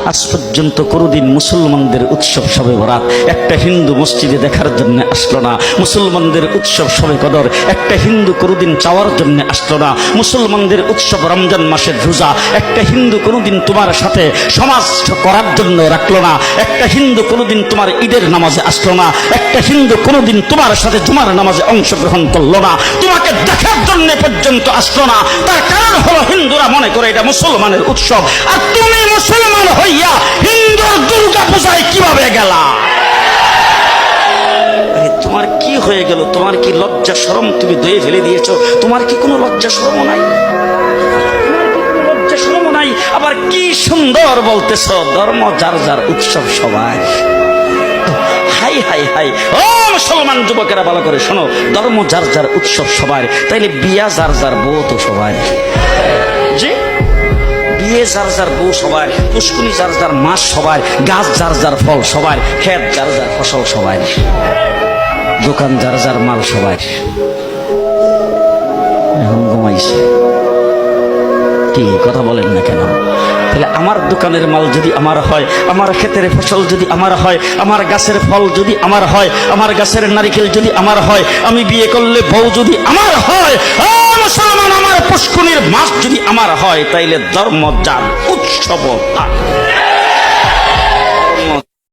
আজ পর্যন্ত কোনোদিন মুসলমানদের উৎসব শবে বরাত একটা হিন্দু মসজিদে দেখার জন্য আসলো না, মুসলমানদের উৎসব শবে কদর একটা হিন্দু কোনোদিন চাওয়ার জন্য আসলো না, মুসলমানদের উৎসব রমজান মাসের রোজা একটা হিন্দু কোনোদিন তোমার সাথে সমাজ করার জন্য রাখলো না, একটা হিন্দু কোনোদিন তোমার ঈদের নামাজে আসলো না, একটা হিন্দু কোনোদিন তোমার সাথে জুমার নামাজে অংশগ্রহণ করলো না, তোমাকে দেখার জন্য পর্যন্ত আসলো না। তার কারণ হলো হিন্দুরা মনে করে এটা মুসলমানের উৎসব, আর তুমি মুসলমান হইয়া হিন্দুর দুর্গা পূজায় কিভাবে গেলা? তোমার কি হয়ে গেল? তোমার কি লজ্জা শরম তুমি দয়ে ফেলে দিয়েছো? তোমার কি কোনো লজ্জা শরম নাই? লজ্জা শরম নাই? আবার কি সুন্দর বলতেছ, ধর্ম যার যার উৎসব সবাই। হাই হাই হাই, ও মুসলমান যুবকেরা ভালো করে শোনো, ধর্ম যার যার উৎসব সবার, তাইলে বিয়া যার যার বউ তো সবার। জি, বিয়ে যার যার বউ সবার, পুষ্কুনি যার যার মাস সবার, গাছ যার যার ফল সবার, ক্ষেত যার যার ফসল সবার, দোকান যার যার মাল সবার। এখন ঘুমাইছে কি কথা বলেন না কেন? তাহলে আমার দোকানের মাল যদি আমার হয়, আমার ক্ষেতের ফসল যদি আমার হয়, আমার গাছের ফল যদি আমার হয়, আমার গাছের নারিকেল যদি আমার হয়, আমি বিয়ে করলে বউ যদি আমার হয়, মুসলমান আমার পুষ্কুনির মাছ যদি আমার হয়, তাইলে ধর্ম যার উৎসব তার।